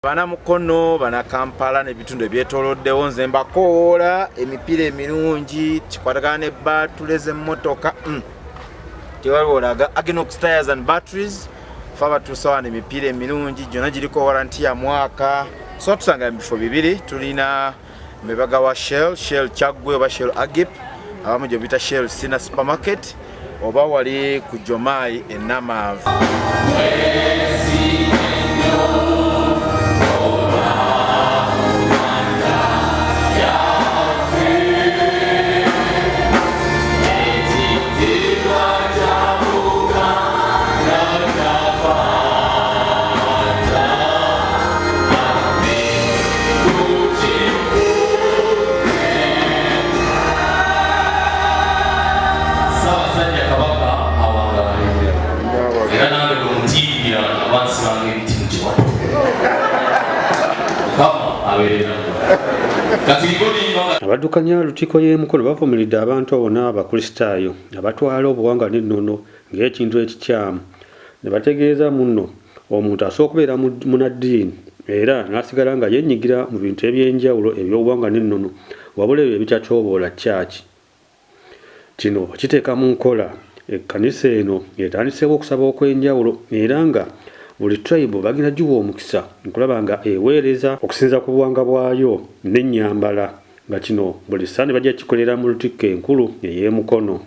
Bana mukono bana Kampala n'ebitundu ebyetooloddewo nze mbakoola emipiira emirungi kikwatagane batuleze emmotoka tewaliolaga Agenox Tires and Batteries faba tusawana emipiira emirungi gyonna giriko warranty ya mwaka so tusanga bifo bibiri tulina mebaga wa Shell Chagwe oba Shell Agip abamu gye bita Shell Sina Supermarket oba wali ku Jomai enamavu Abaddukanya lukiiko y'emikono bavumiridde abantu bonna Abakulisitaayo abatwala obuwangwa n'ennono ng'ekintu ekikyamu ne bategeeza munno omuntu asobola okubeera munnaddiini era n'asigala nga yennyigira mu bintu eby'enjawulo eby'obuwangwa n'ennono wabula ebyo ebitatyoboola kyaki. Kino kiteeka mu nkola ekkanisa eno etandiseewo okusaba okw'enjawulo era nga buli tribe bagenda giwa omukisa nkulaba nga eweereza okusinza ku buwangwa bwayo n'ennyambala nga kino buli Sande bajja kikolera mu lutikko enkulu ey'emukono.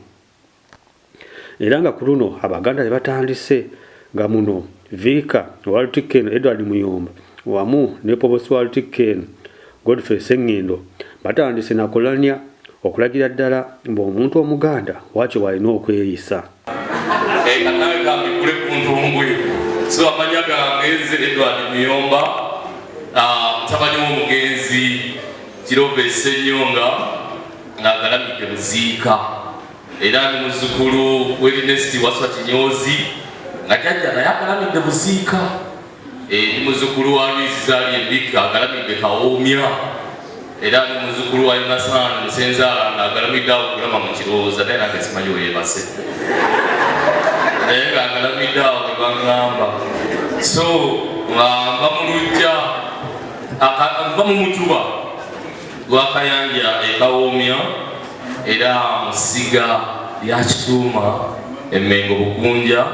Era nga ku luno Abaganda batandise nga muno bika owa lutikko eno Edward Muyomba wamu ne Proposed wa lutikko eno Godfrey Ssengendo batandise nakulanya okulagira ddala ng'omuntu omuganda wakyo walina okweyisa. So amanya gange nze Edward Muyomba mutabani w'omugenzi Kirobe Ssenyonga ng'agalamidde muziika era ni muzzukulu w'Ernest Waswa Kinyozi nga jjajja naye agalamidde muziika ni muzzukulu wa Andrews bika agalamidde Kawoomya era ni muzzukulu wa Yonasani Musenzaala ng'agalamidde awo kulama mu Kirowooza naye nange simanyi weebase naye ng'agalamidde awo ne baŋŋamba so nva mu lujja nva mu mutuba gw'akayanja ekawoomya era musiga lya Kituuma Emmengo Bukunja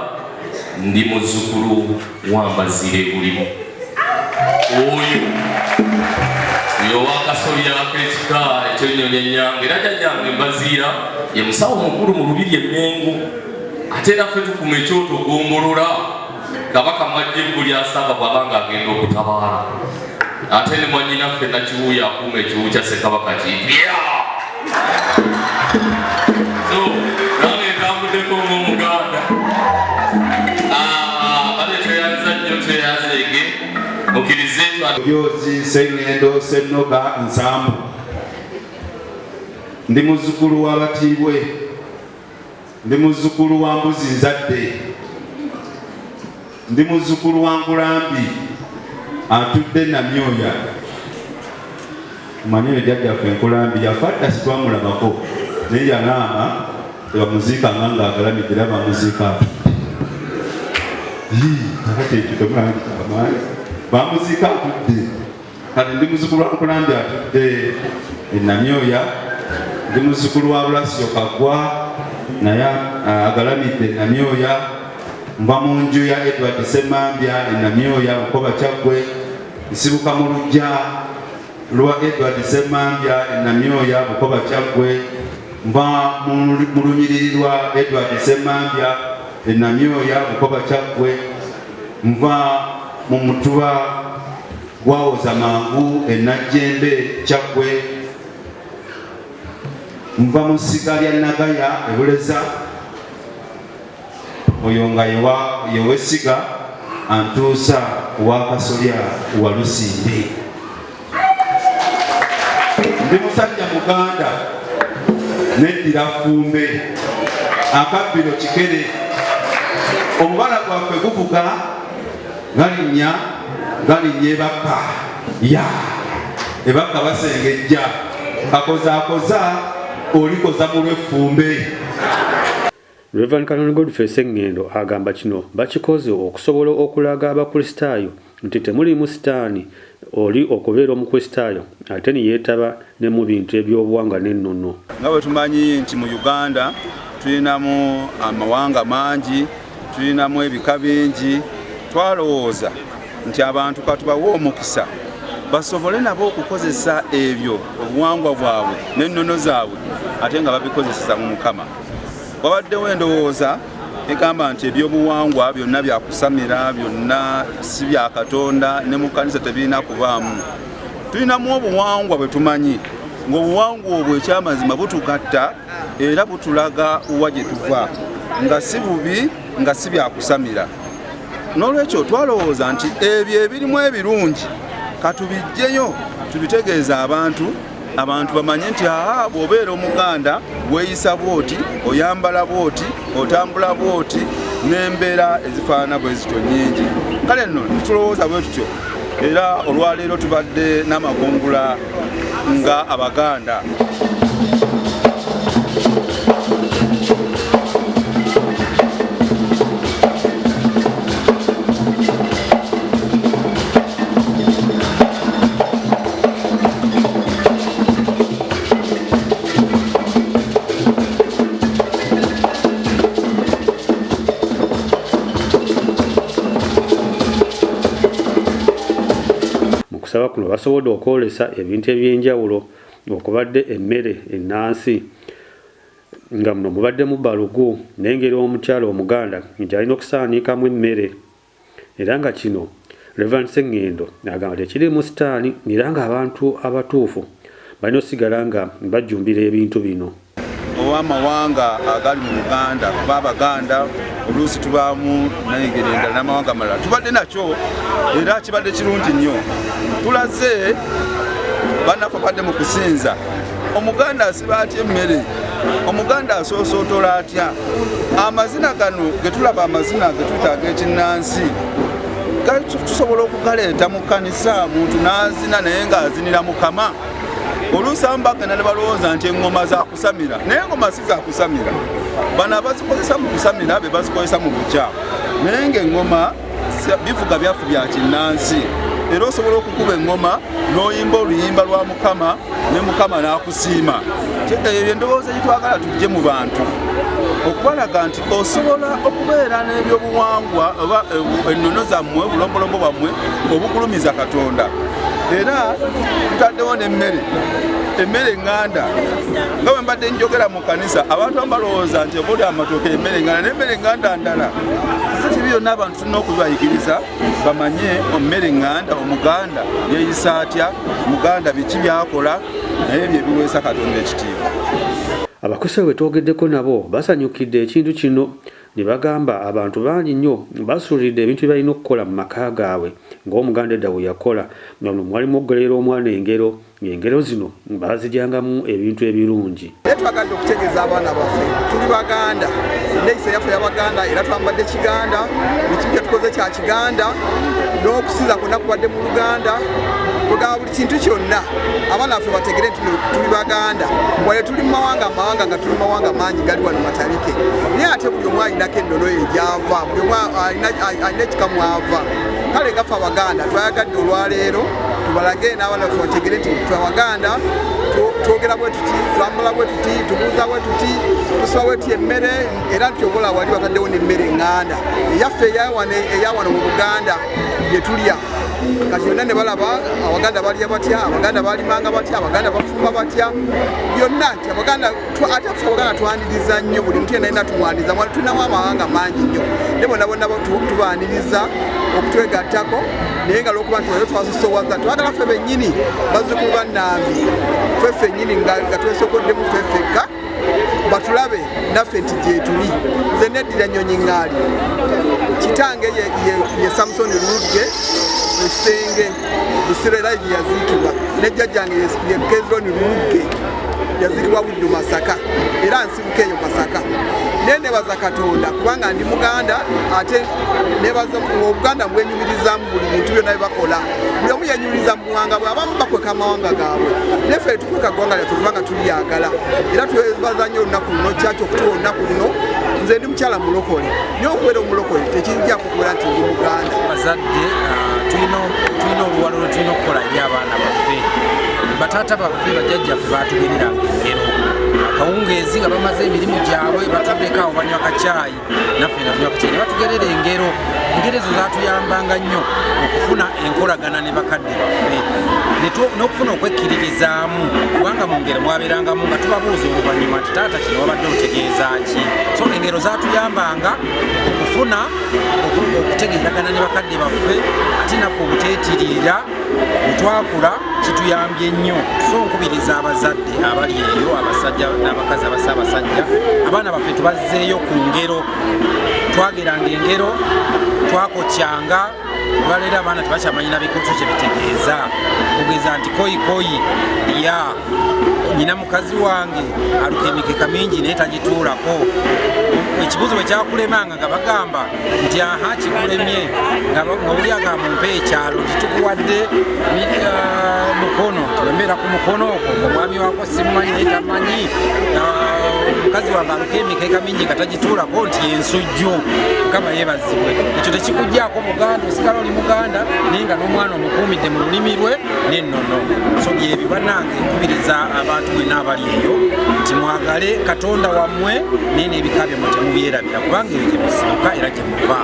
ndi muzzukulu wa Mbazire bulimu oyo wakasolya ak'ekika eky'ennyonyi ennyanga era jjajjange Mbaziira ye musawo mukulu mu lubiri Emmengo ate era ffe tukuma ekyoto gombolola Kabaka Mwajjevvu lyasaba bw'abanga agenda okutabaala ate ne mwannyinaffe Nakiwuya akuuma ekiwu kya Ssekabaka Kiyitibwa so nange ntambuddeko ng'Omuganda bale tweyanza nnyo tweyanzeege mukkirize Andrews Ssengendo Ssennoga Nsambu ndi muzzukulu w'abatiibwe ndi muzzukulu wa Mbuzi Nzadde ndi muzzukulu wa Nkulambi atudde Namyoya mmanyi jjajjaffe Nkulambi yafa dda sitwamulabako naye yanaama tebamuziikanga ng'agalamidde era bamuziika akati ekyo temulangi kyamaanyi bamuziika atudde kati ndi muzzukulu wa Nkulambi atudde Namyoya ndi muzzukulu wa Bulasio Kaggwa naye agalamidde Namyoya nva mu nju ya Edward Ssemambya Namyoya Bukoba Kyaggwe nsibuka mu luggya lwa Edward Ssemambya Namyoya Bukoba Kyaggwe nva mu lunyiriri lwa Edward Ssemambya Namyoya Bukoba Kyaggwe nva mu mutuba gwawoza mangu Najjembe Kyaggwe nva mu ssiga lya Nagaya Ebuleza oyo nga yewesiga antuusa wa Kasolya wa Lusimbi ndi musajja Muganda neddira Ffumbe akabbiro Kikere omubala gwaffe guvuga galinnya Ebaka Ebaka basengejja kakozaakoza olikoza mu lw'Effumbe. Reverend Canon Godfrey Ssengendo agamba kino bakikoze okusobola okulaga Abakulisitaayo nti temulimu sitaani oli okubeera omukristaayo ate ne yeetaba ne mu bintu eby'obuwangwa n'ennono. Nga bwe tumanyi nti mu Uganda tulinamu amawanga mangi, tulinamu ebika bingi, twalowooza nti abantu katubawe omukisa basobole nabo okukozesa ebyo obuwangwa bwabwe n'ennono zaabwe ate nga babikozeseza mu Mukama. Wabaddewo endowooza egamba nti ebyobuwangwa byonna byakusamira, byonna si bya Katonda, ne mu kkanisa tebirina kubaamu. Tulinamu obuwangwa bwe tumanyi ng'obuwangwa obwo ekyamazima butugatta era butulaga wa gye tuva, nga si bubi nga si byakusamira. N'olwekyo twalowooza nti ebyo ebirimu ebirungi katubijjeyo tubitegeeza abantu bamanye nti bw'obeera Omuganda weeyisa bw'oti, oyambala bw'oti, otambula bw'oti, n'embeera ezifaanana bwe zityo nnyingi. Kale nno tulowooza bwe tutyo era olwaleero tubadde n'amakungula nga Abaganda. Okusaba kuno basobodde okwolesa ebintu ebyenjawulo okubadde emmere ennansi nga muno mubaddemu balugu n'engeri omukyalo Omuganda nti alina okusaaniikamu emmere era nga kino Reverend Ssengendo agamba tekirimu sitaani era ng'abantu abatuufu balina osigala nga bajjumbira ebintu bino. Ow'amawanga agali mu Uganda kuba Abaganda oluusi tubaamu n'engeri endala n'amawanga amalala tubadde nakyo era kibadde kirungi nnyo. Tulaze bannaffe badde mu kusinza Omuganda asiba atya emmere, Omuganda asoosootola atya. Amazina gano ge tulaba amazina ge tuyita ag'ekinnansi tusobola okugaleeta mu kkanisa muntu n'azina naye ng'azinira Mukama. Oluusi abamu bagenda ne balowooza nti eŋŋoma za kusamira naye eŋŋoma si za kusamira. Bano abazikozesa mu kusamira be bazikozesa mu bukyamu naye ng'eŋŋoma bivuga byaffe bya kinnansi. Era osobola okukuba eŋŋoma n'oyimba oluyimba lwa Mukama ne Mukama n'akusiima. Eyo endowooza gye tujje mu bantu okubalaga nti osobola okubeera n'ebyobuwangwa oba ennono zammwe obulombolombo bwammwe obugulumiza Katonda. Era tutaddewo n'emmere eŋŋanda nga bwe mbadde njogera mu kkanisa abantu balowooza nti obuli amatooke emmere eŋŋanda n'emmere eŋŋanda ndala. Kati byonna abantu tulina okubayigiriza bamanye emmere eŋŋanda Omuganda yeeyisa atya, Muganda biki byakola naye bye biweesa Katonda ekitiibwa. Abakusaawo bwe twogeddeko nabo basanyukidde ekintu kino ne bagamba abantu bangi nnyo basuulidde ebintu bye balina okukola mu maka gaabwe ng'Omuganda edda bwe yakola. Muno mwalimu okugolera omwana engero, ng'engero zino baazigyangamu ebintu ebirungi. Twagadde okutegeeza abaana baffe tuli Baganda, neeyisa yaffe y'Abaganda era twambadde Kiganda, ekimu kye tukoze kya Kiganda n'okusinza kwonna kubadde mu Luganda. Tugamba buli kintu kyonna abaana baffe bategere nti tuli Baganda wale tuli mu mawanga nga tuli mu mawanga mangi gali wano matalike naye ate buli omu alinako ennono ye gy'ava, buli omu alina ekikamu ava. Kale nga ffe Abaganda twayagadde olwaleero tubalage n'abaana baffe bategere nti ffe Abaganda twogera bwe tuti, twambala bwe tuti, tubuuza bwe tuti, tusaba bwe tuti emmere era tyobola wali bataddewo n'emmere eŋŋanda eyaffe eya wano mu Buganda gye tulya. Kati yonna ne balaba Abaganda balya batya, Abaganda balimanga batya, Abaganda bafumba batya, byonna nti Abaganda ate ffe Abaganda twaniriza nnyo buli muntu yenna yenna tumwaniriza. Tulinamu amawanga mangi nnyo ne bonna bonna tubaaniriza okutwegattako naye nga lwokuba nti waliwo twasusowaza twagala ffe bennyini bazzukulu bannambi ffe ffennyini nga twesokoddemu ffe ffekka batulabe naffe nti gyetuli. Nze neddira Nnyonyi Ŋŋaali, kitange ye Samusoni Lugge Ekisenge Busiro era gye yaziikibwa, ne jjajjange ye Kezironi Lugge yaziikibwa Buddu Masaka era nsibuka eyo Masaka. Naye nebaza Katonda kubanga ndi Muganda ate nebaza Obuganda mbwenyumirizamu buli bintu byonna bye bakola. Buli omu yenyumiriza mu buwanga bwe, abamu bakweka amawanga gaabwe naye ffe tukweka ggwanga lyaffe kubanga tulyagala era twebaza nnyo olunaku luno kyaki okutuwa olunaku luno. nze ndi mukyala mulokole naye okubeera omulokole tekijja kukubeera nti ndi muganda. Bazadde tulina oluwalo lwe tulina okukola eri abaana baffe. Bataata baffe bajjajjaffe baatugereranga engero akawungeezi nga bamaze emirimu gyabwe batuddeko awo banywa kacaayi naffe nga tunywa kacaayi ne batugerera engero ezo zaatuyambanga nnyo okufuna enkolagana ne bakadde baffe n'okufuna okwekkiririzaamu kubanga mu ngero mwabeerangamu nga tubabuuza oluvannyuma nti taata kino wabadde otegeeza ki. So engero zaatuyambanga okufuna okutegeeragana ne bakadde baffe ate naffe obuteetiirira bwe twakula kituyambye nnyo. So nkubiriza abazadde abali eyo abasajja n'abakazi abasabasajja abaana baffe tubazzeeyo ku ngero twageranga engero twakocyanga olwaleero abaana tebakyamanyina bikutu kye bitegeeza kugeza nti koyikoyi lya nyina mukazi wange alukemikeka mingi naye tagituulako. Ekibuzo bwe kyakulemanga nga bagamba nti aha kikulemye nga oli agamba mumpe ekyalo titukuwadde mukono tulembeera ku mukono okwo omwami wako simumanyi naye tamanyi mukazi wange alukemikeka mingi nga tagituulako nti ensujju mukama yeebazibwe. Ekyo tekikugjaako muganda osigala oli muganda naye nga n'omwana omukuumidde mu lulimi lwe n'ennono. So byebyo bannange nkubiriza abantu mwenna abali eyo nti mwagale katonda wammwe naye n'ebika byammwe temubyerabira kubanga eyo gye musibuka era gye muva.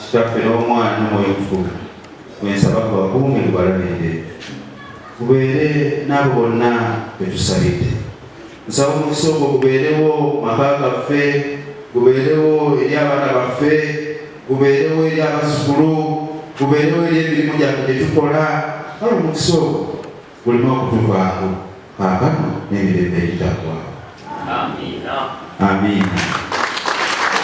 kitaffe n'omwana n'omwoyo mwensaba kubakuume lubalabirire kubeere n'abo bonna betusabidde. Nsaba omukisa ogwo gubeerewo maka gaffe, gubeerewo eri abaana baffe, gubeerewo eri abazzukulu, gubeerewo eri emirimu gyaffe gye tukola. Kale omukisa ogwo gulina okutuvaako kaakano n'emirembe egitaggwaawo. Amiina.